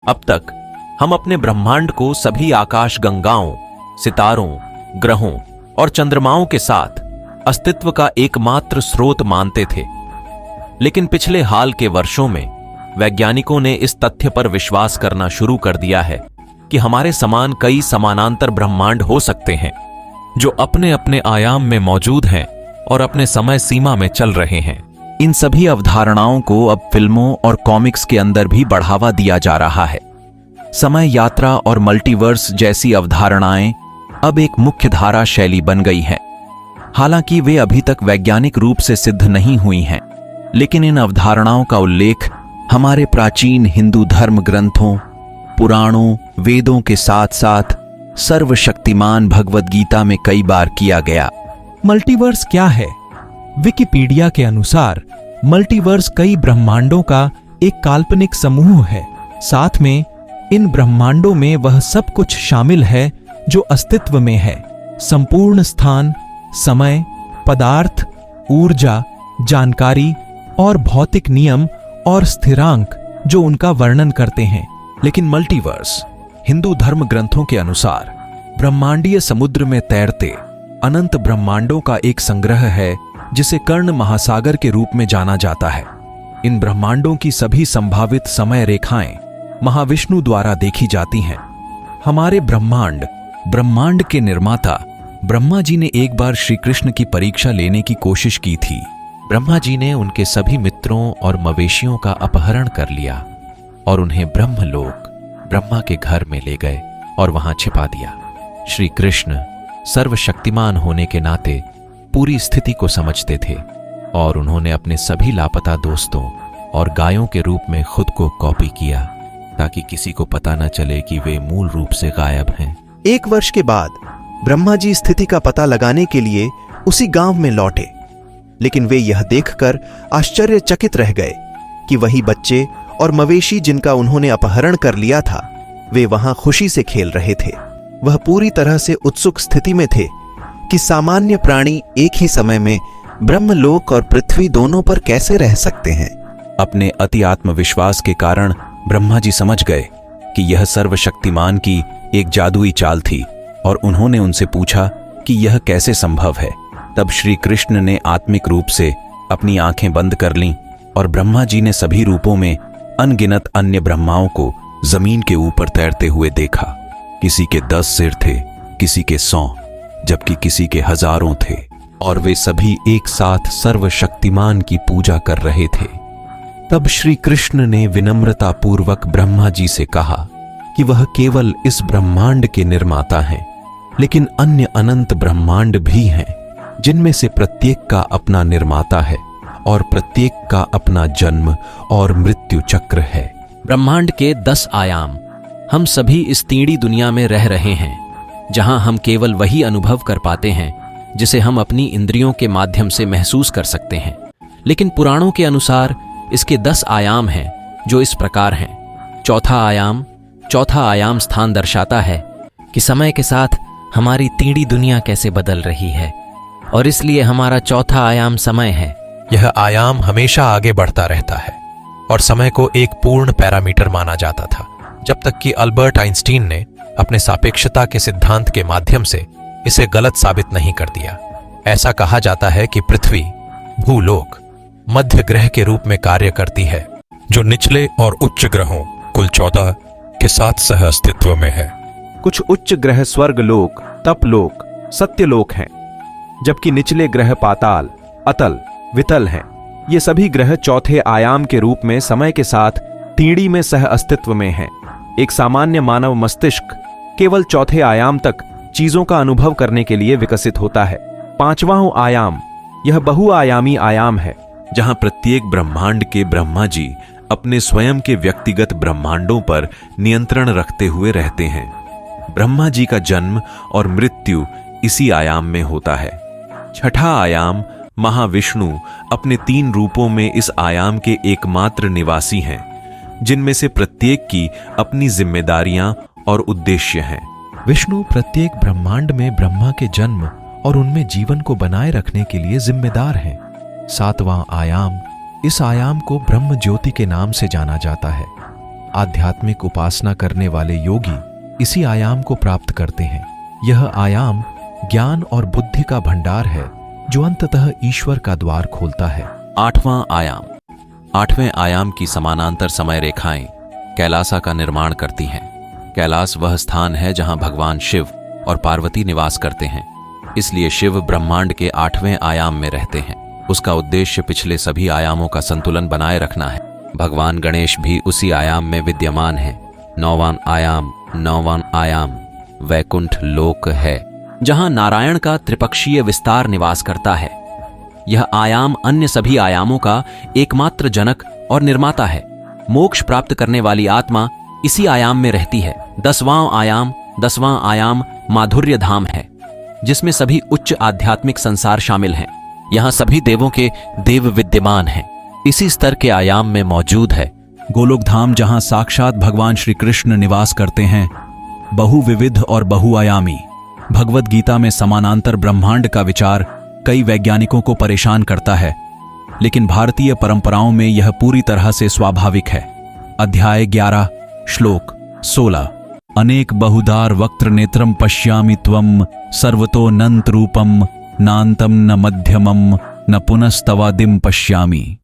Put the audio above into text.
अब तक हम अपने ब्रह्मांड को सभी आकाश गंगाओं, सितारों, ग्रहों और चंद्रमाओं के साथ अस्तित्व का एकमात्र स्रोत मानते थे। लेकिन पिछले हाल के वर्षों में वैज्ञानिकों ने इस तथ्य पर विश्वास करना शुरू कर दिया है कि हमारे समान कई समानांतर ब्रह्मांड हो सकते हैं जो अपने अपने आयाम में मौजूद हैं और अपने समय सीमा में चल रहे हैं। इन सभी अवधारणाओं को अब फिल्मों और कॉमिक्स के अंदर भी बढ़ावा दिया जा रहा है। समय यात्रा और मल्टीवर्स जैसी अवधारणाएं अब एक मुख्य धारा शैली बन गई हैं। हालांकि वे अभी तक वैज्ञानिक रूप से सिद्ध नहीं हुई हैं, लेकिन इन अवधारणाओं का उल्लेख हमारे प्राचीन हिंदू धर्म ग्रंथों, पुराणों, वेदों के साथ साथ सर्वशक्तिमान भगवद गीता में कई बार किया गया। मल्टीवर्स क्या है? विकिपीडिया के अनुसार मल्टीवर्स कई ब्रह्मांडों का एक काल्पनिक समूह है। साथ में इन ब्रह्मांडों में वह सब कुछ शामिल है जो अस्तित्व में है। संपूर्ण स्थान, समय, पदार्थ, ऊर्जा, जानकारी और भौतिक नियम और स्थिरांक जो उनका वर्णन करते हैं। लेकिन मल्टीवर्स हिंदू धर्म ग्रंथों के अनुसार ब्रह्मांडीय समुद्र में तैरते अनंत ब्रह्मांडों का एक संग्रह है जिसे कर्ण महासागर के रूप में जाना जाता है। इन ब्रह्मांडों की सभी संभावित समय रेखाएं महाविष्णु द्वारा देखी जाती हैं। हमारे ब्रह्मांड के निर्माता ब्रह्मा जी ने एक बार श्री कृष्ण की परीक्षा लेने की कोशिश की थी। ब्रह्मा जी ने उनके सभी मित्रों और मवेशियों का अपहरण कर लिया और उन्हें ब्रह्मलोक ब्रह्मा के घर में ले गए और वहां छिपा दिया। श्री कृष्ण सर्वशक्तिमान होने के नाते पूरी स्थिति को समझते थे और उन्होंने अपने सभी लापता दोस्तों और गायों के रूप में खुद को कॉपी किया ताकि किसी को पता न चले कि वे मूल रूप से गायब हैं। 1 वर्ष के बाद ब्रह्मा जी स्थिति का पता लगाने के लिए उसी गांव में लौटे, लेकिन वे यह देखकर आश्चर्यचकित रह गए कि वही बच्चे और मवेशी जिनका उन्होंने अपहरण कर लिया था, वे वहां खुशी से खेल रहे थे। वह पूरी तरह से उत्सुक स्थिति में थे कि सामान्य प्राणी एक ही समय में ब्रह्मलोक और पृथ्वी दोनों पर कैसे रह सकते हैं। अपने अति आत्मविश्वास के कारण ब्रह्मा जी समझ गए कि यह सर्वशक्तिमान की एक जादुई चाल थी और उन्होंने उनसे पूछा कि यह कैसे संभव है। तब श्री कृष्ण ने आत्मिक रूप से अपनी आंखें बंद कर लीं और ब्रह्मा जी ने सभी रूपों में अनगिनत अन्य ब्रह्माओं को जमीन के ऊपर तैरते हुए देखा। किसी के 10 सिर थे, किसी के 100, जबकि किसी के हजारों थे और वे सभी एक साथ सर्वशक्तिमान की पूजा कर रहे थे। तब श्री कृष्ण ने विनम्रता पूर्वक ब्रह्मा जी से कहा कि वह केवल इस ब्रह्मांड के निर्माता हैं, लेकिन अन्य अनंत ब्रह्मांड भी हैं जिनमें से प्रत्येक का अपना निर्माता है और प्रत्येक का अपना जन्म और मृत्यु चक्र है। ब्रह्मांड के 10 आयाम। हम सभी इस टीड़ी दुनिया में रह रहे हैं जहां हम केवल वही अनुभव कर पाते हैं जिसे हम अपनी इंद्रियों के माध्यम से महसूस कर सकते हैं। लेकिन पुराणों के अनुसार इसके 10 आयाम हैं जो इस प्रकार हैं। चौथा आयाम स्थान दर्शाता है कि समय के साथ हमारी टीड़ी दुनिया कैसे बदल रही है और इसलिए हमारा चौथा आयाम समय है। यह आयाम हमेशा आगे बढ़ता रहता है और समय को एक पूर्ण पैरामीटर माना जाता था, जब तक कि अल्बर्ट आइंस्टीन ने अपने सापेक्षता के सिद्धांत के माध्यम से इसे गलत साबित नहीं कर दिया। ऐसा कहा जाता है कि पृथ्वी भूलोक मध्य ग्रह के रूप में कार्य करती है, जो निचले और उच्च ग्रहों कुल 14 के साथ सह अस्तित्व में है। कुछ उच्च ग्रह स्वर्गलोक, तपलोक, सत्यलोक हैं, जबकि निचले ग्रह पाताल, अतल, वितल हैं। ये सभी ग्रह चौथे आयाम के रूप में समय के साथ टीड़ी में सह अस्तित्व में हैं। एक सामान्य मानव मस्तिष्क केवल चौथे आयाम तक चीजों का अनुभव करने के लिए विकसित होता है। 5वां आयाम, यह बहुआयामी आयाम है, जहां प्रत्येक ब्रह्मांड के ब्रह्मा जी अपने स्वयं के व्यक्तिगत ब्रह्मांडों पर नियंत्रण रखते हुए रहते हैं। ब्रह्मा जी का जन्म और मृत्यु इसी आयाम में होता है। 6ठा आयाम, महाविष्णु अपने 3 रूपों में इस आयाम के एकमात्र निवासी हैं, जिनमें से प्रत्येक की अपनी जिम्मेदारियां और उद्देश्य हैं। विष्णु प्रत्येक ब्रह्मांड में ब्रह्मा के जन्म और उनमें जीवन को बनाए रखने के लिए जिम्मेदार हैं। 7वां आयाम, इस आयाम को ब्रह्म ज्योति के नाम से जाना जाता है। आध्यात्मिक उपासना करने वाले योगी इसी आयाम को प्राप्त करते हैं। यह आयाम ज्ञान और बुद्धि का भंडार है जो अंततः ईश्वर का द्वार खोलता है। 8वां आयाम। 8वें आयाम की समानांतर समय रेखाएं कैलासा का निर्माण करती हैं। कैलास वह स्थान है जहां भगवान शिव और पार्वती निवास करते हैं, इसलिए शिव ब्रह्मांड के 8वें आयाम में रहते हैं। उसका उद्देश्य पिछले सभी आयामों का संतुलन बनाए रखना है। भगवान गणेश भी उसी आयाम में विद्यमान है। 9वां आयाम वैकुंठ लोक है, जहां नारायण का त्रिपक्षीय विस्तार निवास करता है। यह आयाम अन्य सभी आयामों का एकमात्र जनक और निर्माता है। मोक्ष प्राप्त करने वाली आत्मा इसी आयाम में रहती है। 10वां आयाम माधुर्य धाम है, जिसमें सभी उच्च आध्यात्मिक संसार शामिल हैं। यहाँ सभी देवों के देव विद्यमान हैं। इसी स्तर के आयाम में मौजूद है गोलोक धाम, जहां साक्षात भगवान श्री कृष्ण निवास करते हैं। बहुविविध और बहुआयामी। भगवद गीता में समानांतर ब्रह्मांड का विचार कई वैज्ञानिकों को परेशान करता है, लेकिन भारतीय परंपराओं में यह पूरी तरह से स्वाभाविक है। अध्याय 11 श्लोक 16। अनेक बहुदार वक्त्र नेत्रम पश्यामि त्वम सर्वतो नंत रूपम नान्तम न मध्यमम न पुनस्तवादिम पश्यामि।